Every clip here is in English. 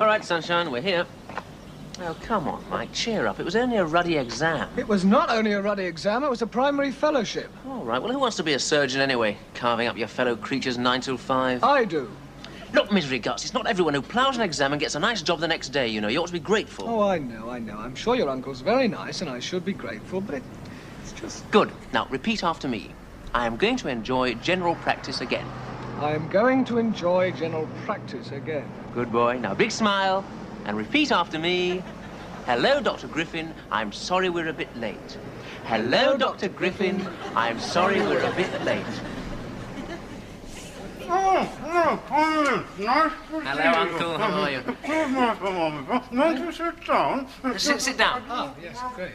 All right, sunshine, we're here. Oh, come on, Mike, cheer up. It was only a ruddy exam. It was not only a ruddy exam, it was a primary fellowship. All right, well, who wants to be a surgeon anyway? Carving up your fellow creatures 9 till 5? I do. Look, misery guts, it's not everyone who ploughs an exam and gets a nice job the next day, you know. You ought to be grateful. Oh, I know. I'm sure your uncle's very nice, and I should be grateful, but it's just... Good. Now, repeat after me. I am going to enjoy general practice again. I am going to enjoy general practice again. Good boy. Now, big smile, and repeat after me. Hello, Dr. Griffin. I'm sorry we're a bit late. Hello, Dr. Griffin. I'm sorry we're a bit late. Oh, nice to see Hello, Uncle. How are you? Won't you sit down? Sit down. Oh, yes, great.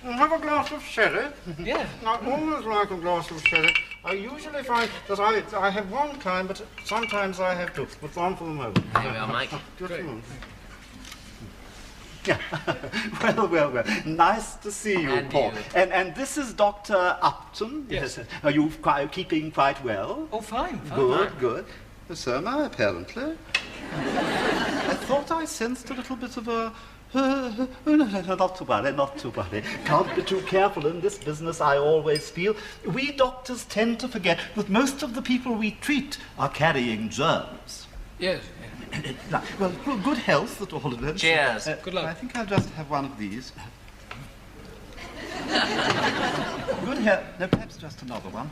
Have a glass of sherry? Yeah. I always like a glass of sherry. I usually find that I have one kind, but sometimes I have two. But one for the moment. Here we are, Mike. Just a moment. Yeah. Well. Nice to see you, And Paul. you. And this is Dr. Upton. Yes. Are you keeping quite well? Oh, fine. Good. So am I, apparently. I thought I sensed a little bit of a... no, not to worry. Can't be too careful in this business, I always feel. We doctors tend to forget that most of the people we treat are carrying germs. Yes. Well, good health at all events. Cheers. Good luck. I think I'll just have one of these. Good health. No, perhaps just another one.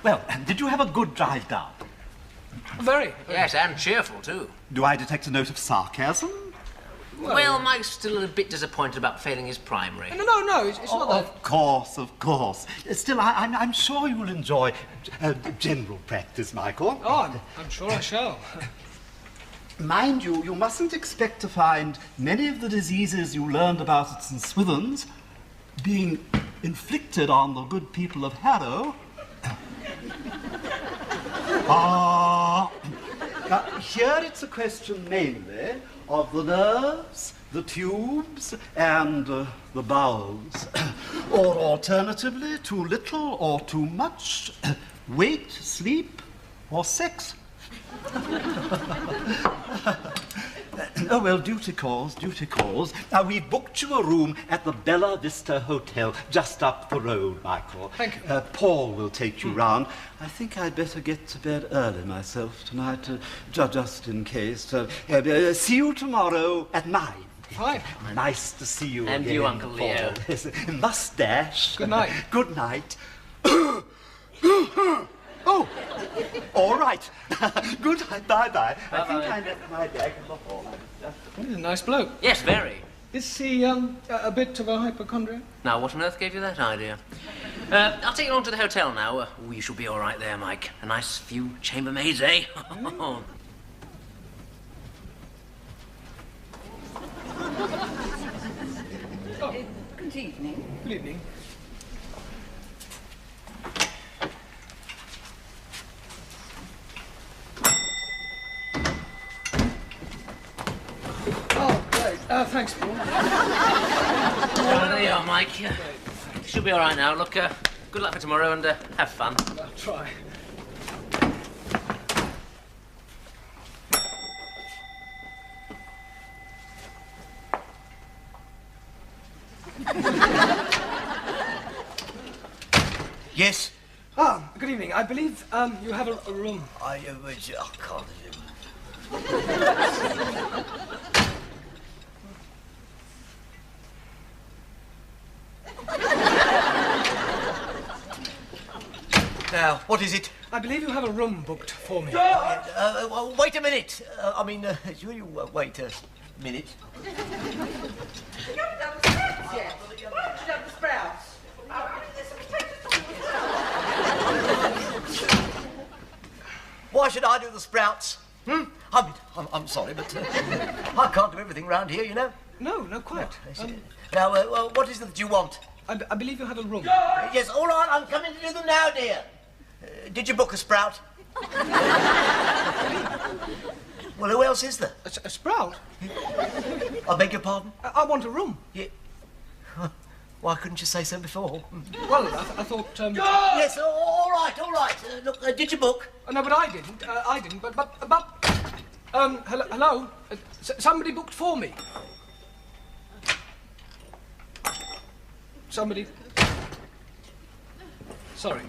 Well, did you have a good drive down? Very. Yes, and cheerful, too. Do I detect a note of sarcasm? Well, Mike's still a bit disappointed about failing his primary. No, it's not that. Of course. Still, I'm sure you'll enjoy general practice, Michael. Oh, I'm sure I shall. Mind you, you mustn't expect to find many of the diseases you learned about at St. Swithin's being inflicted on the good people of Harrow. Now, here it's a question mainly of the nerves, the tubes, and the bowels. Or alternatively, too little or too much, weight, sleep, or sex. Oh, well, duty calls. Now, we've booked you a room at the Bella Vista Hotel, just up the road, Michael. Thank you. Paul will take you round. I think I'd better get to bed early myself tonight, just in case. See you tomorrow at 9. Fine. Nice to see you And again, you, Uncle Paul. Leo. Mustache. Good night. Good night. Oh, all right. Good night. Bye-bye. I think I left my bag in the hall. He's a nice bloke. Yes, very. Is he a bit of a hypochondriac? Now, what on earth gave you that idea? I'll take you along to the hotel now. We shall be all right there, Mike. A nice few chambermaids, eh? Good evening. Good evening. Oh, great. Thanks, Paul. Oh, there you are, Mike. She'll be all right now. Look, good luck for tomorrow and have fun. I'll try. Yes? Ah, good evening. I believe you have a room. I can't. Now, what is it? I believe you have a room booked for me. Well, wait a minute. Will you wait a minute? You haven't done the sprouts yet. Why haven't you done the sprouts? There's some potatoes. Why should I do the sprouts? I'm sorry, but I can't do everything round here, you know. No, quite. Now, what is it that you want? I believe you have a room. Yes, all right, I'm coming to do them now, dear. Did you book a sprout? Well, who else is there? A sprout? I beg your pardon? I want a room. Why couldn't you say so before? Well, I thought... Yes, all all right. Look, did you book? No, but I didn't. Hello? Somebody booked for me. Somebody... Sorry.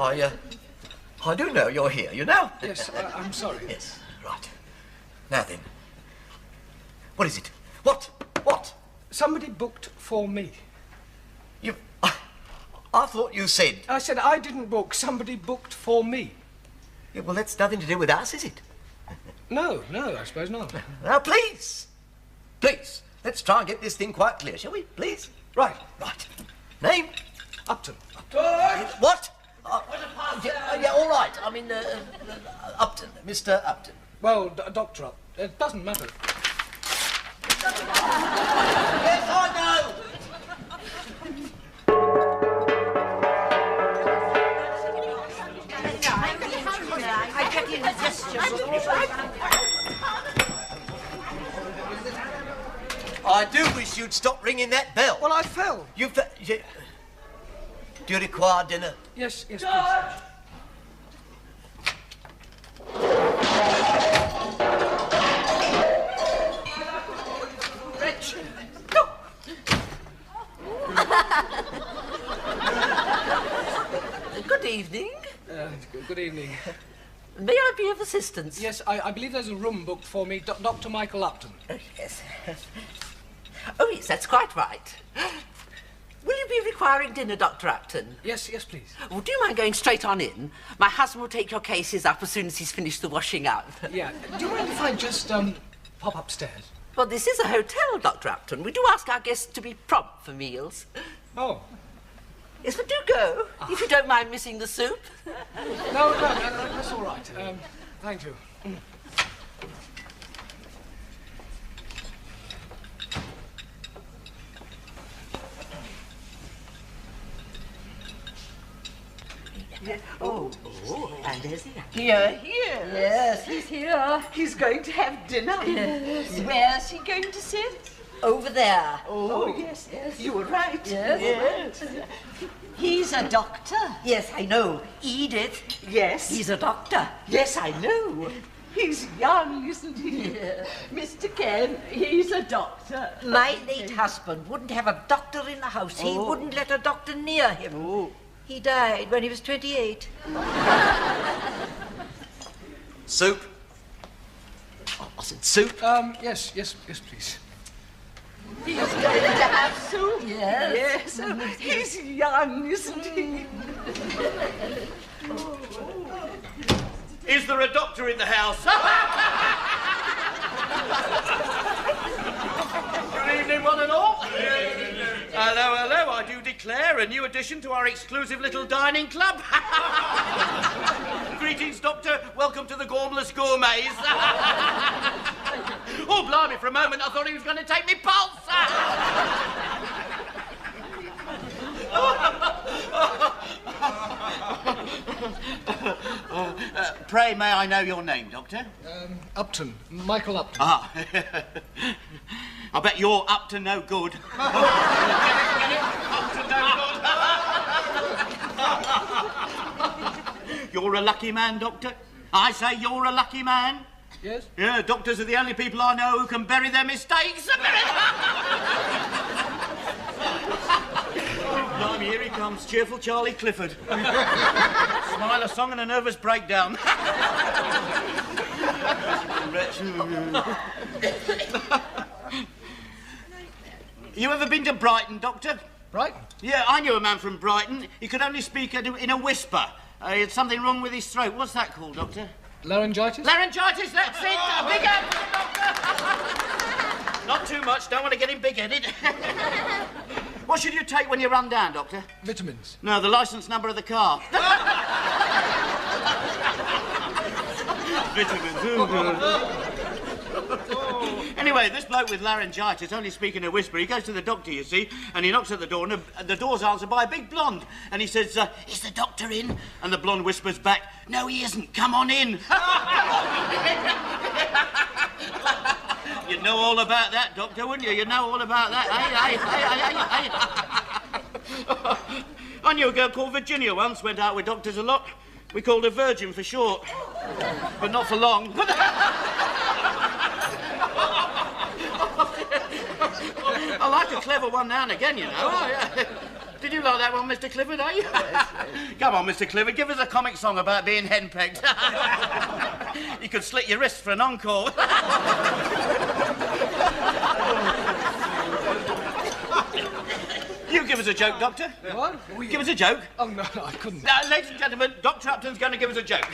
I do know you're here, you know? Yes, I'm sorry. Yes, right. Now then. What is it? What? Somebody booked for me. I thought you said... I said I didn't book. Somebody booked for me. Yeah, well, that's nothing to do with us, is it? No, I suppose not. Now, please, let's try and get this thing quite clear, shall we? Please? Right. Name? Upton. What? Yeah, all right. I mean, Upton, Mr. Upton. Well, Dr. Upton. It doesn't matter. Yes, I know. I do wish you'd stop ringing that bell. Well, I fell. Do you require dinner? Yes, please. Rich. Good evening. Good evening. May I be of assistance? Yes, I believe there's a room booked for me, Dr. Michael Upton. Yes. Oh, yes, that's quite right. Will you be requiring dinner, Dr. Upton? Yes, please. Well, do you mind going straight on in? My husband will take your cases up as soon as he's finished the washing up. Yeah. Do you mind if I just, pop upstairs? Well, this is a hotel, Dr. Upton. We do ask our guests to be prompt for meals. Oh. Yes, but do go, if you don't mind missing the soup. No, that's all right. Thank you. Oh, and there's the Here. Yes, he's here. He's going to have dinner. Yes. Where's he going to sit? Over there. Oh, yes. You were right. Yes. He's a doctor. Yes, I know. Edith. Yes. He's a doctor. Yes, I know. He's young, isn't he? Yeah. Mr. Ken, he's a doctor. My late husband wouldn't have a doctor in the house. He wouldn't let a doctor near him. Oh. He died when he was 28. Soup? Oh, I said soup. Yes, please. He's going to have soup. Yes. Yes. He's young, isn't he? Is there a doctor in the house? Good evening, one and all. Hello, I do declare a new addition to our exclusive little dining club. Greetings, Doctor. Welcome to the Gormless Gourmets. Oh, blimey, for a moment I thought he was going to take me pulse. Pray, may I know your name, Doctor? Upton. Michael Upton. Ah. I bet you're up to no good. Get it? Up to no good. You're a lucky man, Doctor. I say you're a lucky man. Yes? Yeah, doctors are the only people I know who can bury their mistakes. Blimey, here he comes, cheerful Charlie Clifford. Smile, a song and a nervous breakdown. You ever been to Brighton, Doctor? Brighton? Yeah, I knew a man from Brighton. He could only speak in a whisper. He had something wrong with his throat. What's that called, Doctor? Laryngitis? Laryngitis, that's it! A big hand for the doctor! Not too much, don't want to get him big-headed. What should you take when you run down, Doctor? Vitamins. No, the licence number of the car. Vitamins. Anyway, this bloke with laryngitis, only speaking a whisper, he goes to the doctor, you see, and he knocks at the door, and the door's answered by a big blonde. And he says, is the doctor in? And the blonde whispers back, no, he isn't, come on in. You'd know all about that, Doctor, wouldn't you? You'd know all about that. I knew a girl called Virginia once, went out with doctors a lot. We called her Virgin for short. But not for long. I like a clever one now and again, you know. Oh, yeah. Did you like that one, Mr. Clifford, eh? Yes. Come on, Mr. Clifford, give us a comic song about being henpecked. You could slit your wrist for an encore. You give us a joke, Doctor. What? Give us a joke. Oh, no, I couldn't. Ladies and gentlemen, Dr. Upton's going to give us a joke.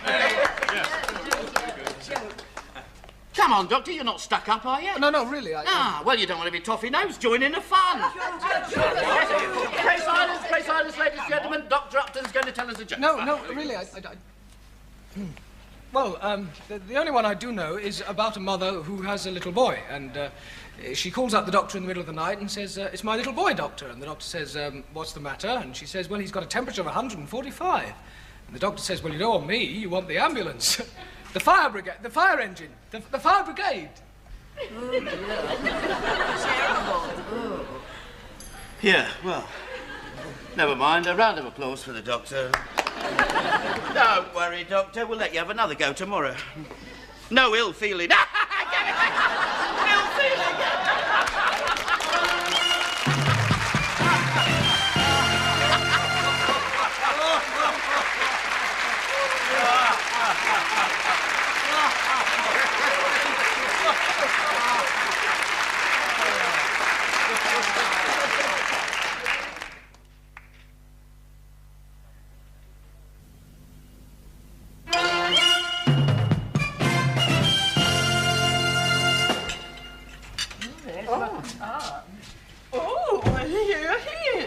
Come on, Doctor, you're not stuck up, are you? No, no, really, Well, you don't want to be toffee-nosed. Join in the fun. Pray silence, ladies and gentlemen. Dr. Upton's going to tell us a joke. No, really, Well, the only one I do know is about a mother who has a little boy, and she calls up the doctor in the middle of the night and says, it's my little boy, doctor. And the doctor says, what's the matter? And she says, well, he's got a temperature of 145. And the doctor says, well, you don't want me, you want the ambulance. The fire brigade, the fire engine, the fire brigade. Yeah, well, never mind. A round of applause for the doctor. Don't worry, Doctor. We'll let you have another go tomorrow. No ill feeling. Ill feeling.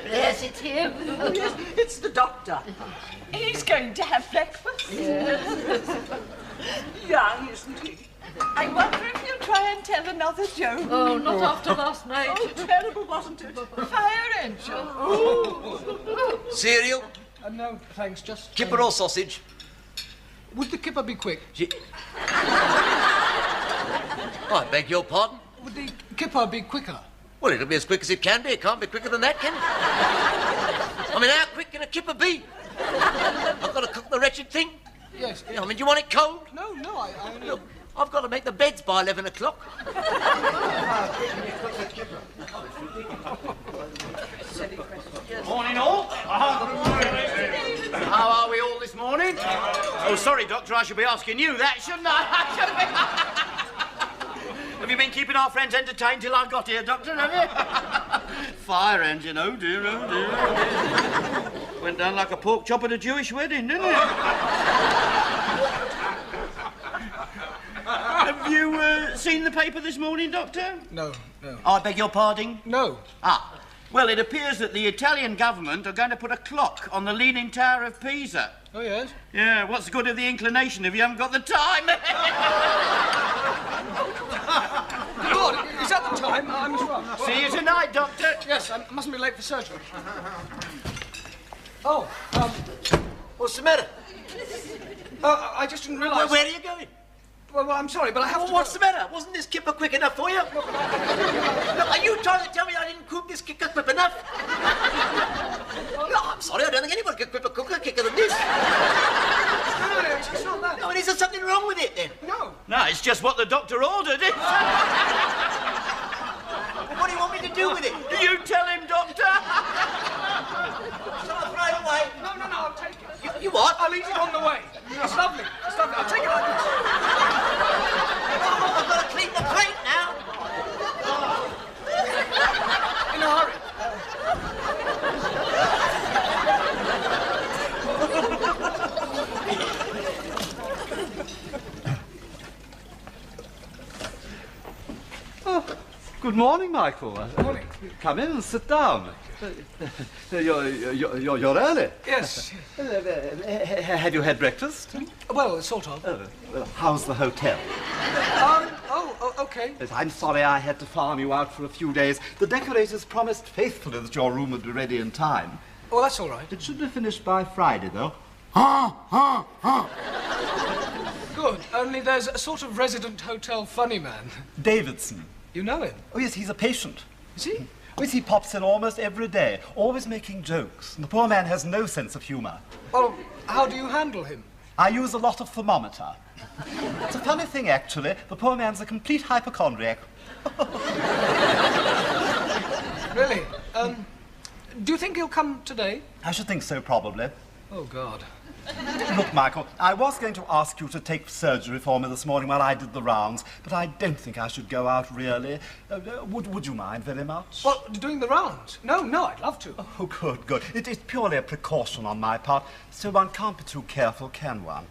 Yes, it's him. Oh, yes, it's the doctor. He's going to have breakfast. Yes. Young, isn't he? I wonder if he'll try and tell another joke. Oh, not after last night. Oh, terrible, wasn't it? Fire engine. Cereal? No, thanks, just... Kipper or sausage? Would the kipper be quick? I beg your pardon? Would the kipper be quicker? Well, it'll be as quick as it can be. It can't be quicker than that, can it? I mean, how quick can a kipper be? I've got to cook the wretched thing. Yes. I mean, do you want it cold? No, I only... Look, I've got to make the beds by 11 o'clock. Morning, all. How are we all this morning? Oh, sorry, Doctor, I should be asking you that, shouldn't I? Have you been keeping our friends entertained till I got here, Doctor, have you? Fire engine, oh dear, oh dear, oh dear. Went down like a pork chop at a Jewish wedding, didn't it? Have you seen the paper this morning, Doctor? No. I beg your pardon? No. Well, it appears that the Italian government are going to put a clock on the Leaning Tower of Pisa. Oh, yes? Yeah, what's the good of the inclination if you haven't got the time? Good Lord, is that the time? I must run. See you tonight, Doctor. Yes, I mustn't be late for surgery. Oh, What's the matter? I just didn't realise... Well, where are you going? Well, I'm sorry, but I have to... What's the matter? Wasn't this kipper quick enough for you? Look, are you trying to tell me I didn't cook this kipper quick enough? No, I'm sorry, I don't think anyone could cook a quicker than this. No, it's not that. No, and is there something wrong with it, then? No. No, it's just what the doctor ordered. Well, what do you want me to do with it? You tell him, Doctor. Shall I throw it away? No, I'll take it. You what? I'll eat it on the way. It's lovely. I'll take it like this. I've got to clean the plate now. In a hurry. Good morning, Michael. Morning. Come in and sit down. You're early. Yes. Have you had breakfast? Well, sort of. Well, how's the hotel? Okay. Yes, I'm sorry I had to farm you out for a few days. The decorators promised faithfully that your room would be ready in time. Oh, that's all right. It should be finished by Friday, though. Good. Only there's a sort of resident hotel funny man. Davidson. You know him? Oh, yes, he's a patient. Is he? Which he pops in almost every day, always making jokes. And the poor man has no sense of humour. Well, how do you handle him? I use a lot of thermometer. It's a funny thing, actually. The poor man's a complete hypochondriac. Really? Do you think he'll come today? I should think so, probably. Oh, God. Look, Michael, I was going to ask you to take surgery for me this morning while I did the rounds, but I don't think I should go out, really. Would you mind very much? Well, doing the rounds? No, I'd love to. Oh, good. It's purely a precaution on my part, so one can't be too careful, can one?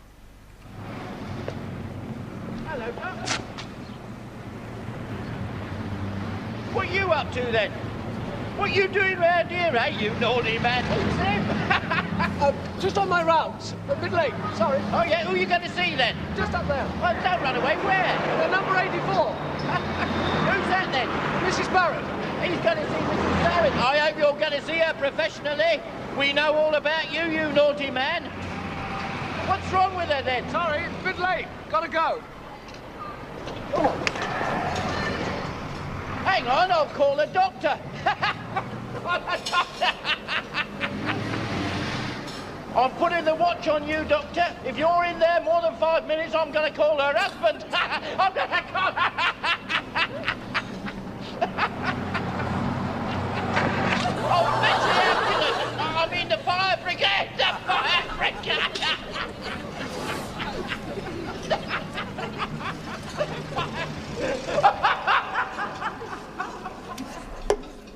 Hello, Doc. What are you up to, then? What are you doing round here, eh, you naughty man? Who's them? Just on my rounds. A bit late, sorry. Oh, yeah, who are you going to see, then? Just up there. Well, don't run away. Where? The number 84. Who's that, then? Mrs. Barrett. He's going to see Mrs. Barrett. I hope you're going to see her professionally. We know all about you, you naughty man. What's wrong with her, then? Sorry, a bit late. Gotta go. Hang on, I'll call a doctor. I'm putting the watch on you, Doctor. If you're in there more than 5 minutes, I'm going to call her husband. I'm going to call... Oh, that's the ambulance. I mean the fire brigade. The fire brigade.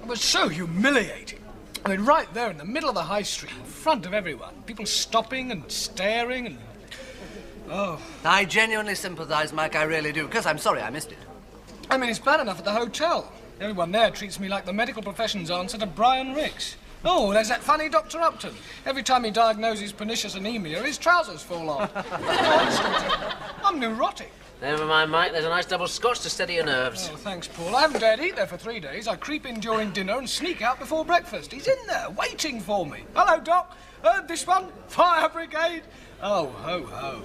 It was so humiliating. I mean, right there in the middle of the high street, in front of everyone. People stopping and staring and... Oh. I genuinely sympathise, Mike, I really do, because I'm sorry I missed it. I mean, it's bad enough at the hotel. Everyone there treats me like the medical profession's answer to Brian Ricks. Oh, there's that funny Dr. Upton. Every time he diagnoses pernicious anemia, his trousers fall off. I'm neurotic. Never mind, Mike. There's a nice double scotch to steady your nerves. Oh, thanks, Paul. I haven't dared eat there for 3 days. I creep in during dinner and sneak out before breakfast. He's in there, waiting for me. Hello, Doc. This one? Fire brigade? Oh, ho, ho.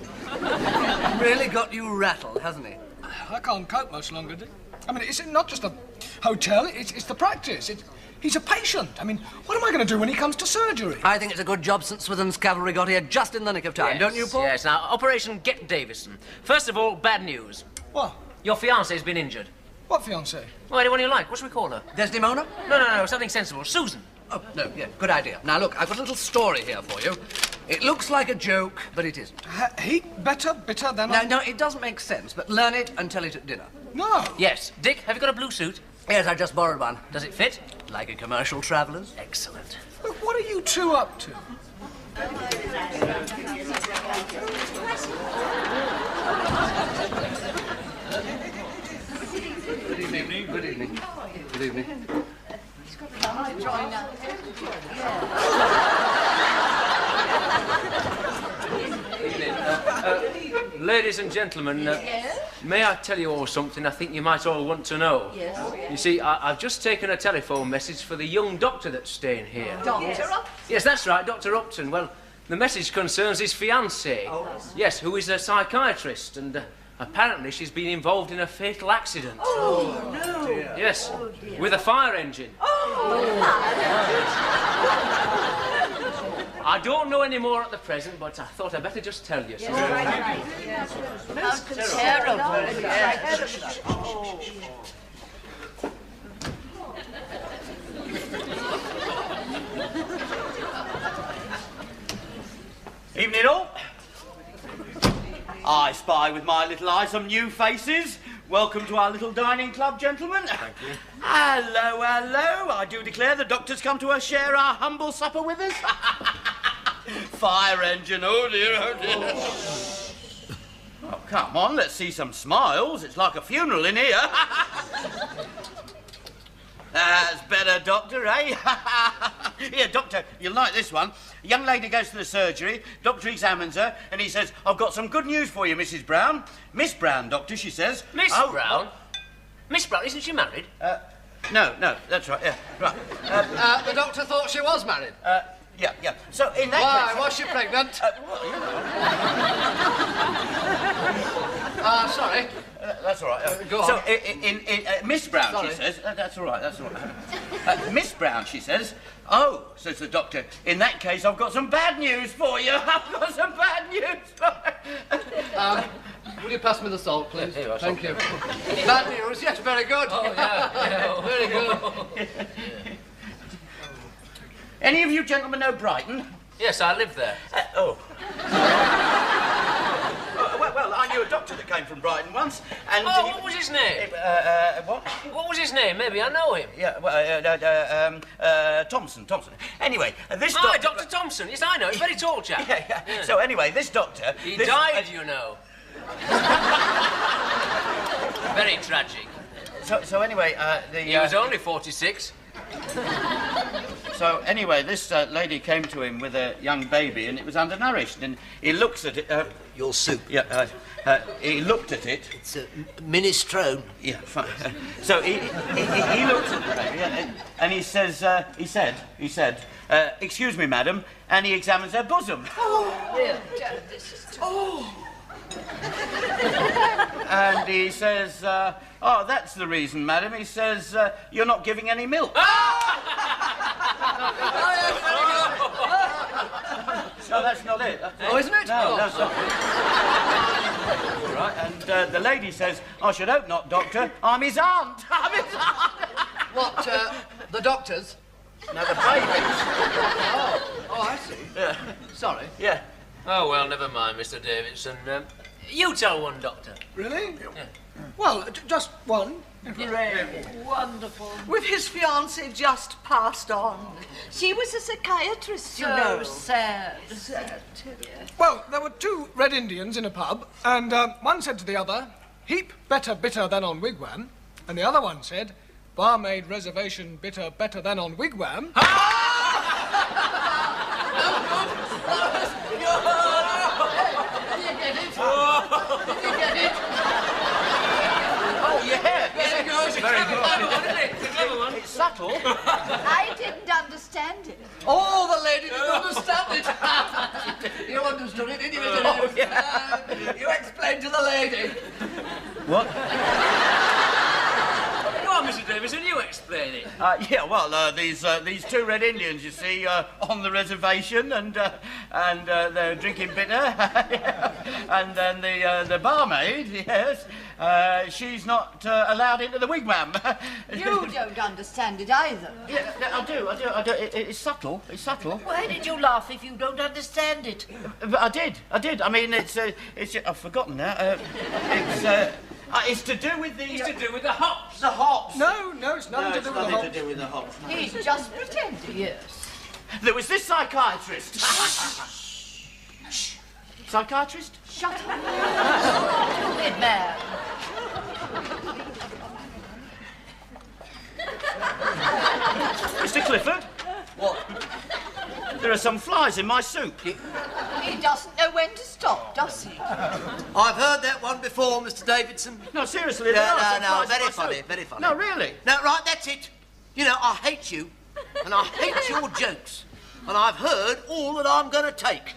Really got you rattled, hasn't he? I can't cope much longer, Dick. I mean, it's not just the hotel, it's the practice. He's a patient. I mean, what am I going to do when he comes to surgery? I think it's a good job St. Swithin's cavalry got here just in the nick of time, Yes, don't you, Paul? Yes. Now, Operation Get Davison. First of all, bad news. What? Your fiancée's been injured. What fiancée? Well, anyone you like. What should we call her? Desdemona? No, something sensible. Susan. Oh, no, yeah, good idea. Now, look, I've got a little story here for you. It looks like a joke, but it isn't. Heat better, bitter than... No, it doesn't make sense, but learn it and tell it at dinner. No. Yes. Dick, have you got a blue suit? Yes, I just borrowed one. Does it fit? Like a commercial traveller's. Excellent. Look, what are you two up to? Good evening. Good evening. Good evening. Ladies and gentlemen, may I tell you all something I think you might all want to know? Yes. You see, I've just taken a telephone message for the young doctor that's staying here. Doctor Upton? Yes, that's right, Dr. Upton. Well, the message concerns his fiancée. Oh. Yes, who is a psychiatrist, and apparently she's been involved in a fatal accident. Oh, no. Yes, with a fire engine. I don't know any more at the present, but I thought I'd better just tell you. Yes, right. Most terrible. Oh. Evening all. I spy with my little eye some new faces. Welcome to our little dining club, gentlemen. Thank you. Hello. I do declare the doctor's come to share our humble supper with us. Fire engine, oh dear. Oh, come on, let's see some smiles. It's like a funeral in here. That's better, Doctor, eh? Here, Doctor, you'll like this one. A young lady goes to the surgery, doctor examines her, and he says, I've got some good news for you, Mrs. Brown. Miss Brown, Doctor, she says. Miss Brown? Miss Brown, isn't she married? No, that's right, yeah, right. The doctor thought she was married. Yeah. So, in that case... was she pregnant? Well, Sorry. that's all right. Go so, on. Miss Brown, Sorry. she says... that's all right, that's all right. Miss Brown, she says... Oh, says the doctor, in that case, I've got some bad news for you. I've got some bad news for you. Will you pass me the salt, please? Here, Thank you. Bad news, yes, very good. Oh, yeah. Very good. Any of you gentlemen know Brighton? Yes, I live there. Well, I knew a doctor that came from Brighton once, and... Oh, what was his name? What? What was his name? Maybe I know him. Yeah, well, Thompson. Anyway, this Hi, doctor... Dr. Thompson. Yes, I know. He's a very tall chap. Yeah. So anyway, this doctor... He this- died, you know. Very tragic. So anyway, He was only 46. So anyway, this lady came to him with a young baby, and it was undernourished, and he looks at it... Your soup. Yeah, he looked at it. It's minestrone. Yeah, fine. So he looked at the baby, and he says, he said, excuse me, madam, and he examines her bosom. And he says, oh, that's the reason, madam. He says, you're not giving any milk. No, that's not it. Oh, isn't it? No, Oh, that's not it. All right, and the lady says, I should hope not, doctor. I'm his aunt. I'm his aunt. What, the doctors? No, the baby. Oh, I see. Yeah. Sorry. Yeah. Oh, well, never mind, Mr. Davidson. You tell one, Doctor. Really? Well, just one. Wonderful. With his fiancée just passed on. She was a psychiatrist, you know. Sad. Well, there were two Red Indians in a pub, and one said to the other, heap better bitter than on Wigwam, and the other one said, barmaid reservation bitter better than on Wigwam. Oh, yeah. Very good. It's subtle. I didn't understand it. Oh, the lady didn't understand it. You understood it, didn't you, Mr. Oh, Davidson? You explained to the lady. What? Go on, Mr. Davidson, you explain it. Yeah, well, these two Red Indians, you see, on the reservation, and they're drinking bitter, and then the barmaid, yes, she's not allowed into the wigwam. You don't understand it either. Yeah, I do. It's subtle. Why did you laugh if you don't understand it? But I did. I mean, it's I've forgotten now. It's to do with the... It's to do with the hops. The hops. No, it's nothing to do with the whole... to do with the hops. He's just pretending. Yes. There was this psychiatrist. Psychiatrist? Shut up. Stupid man. Mr. Clifford? What? There are some flies in my soup. He doesn't know when to stop, does he? I've heard that one before, Mr. Davidson. No, seriously, there are some No, flies in very my funny, soup. very funny. No, really? No, right, that's it. You know, I hate you, and I hate your jokes, and I've heard all that I'm going to take.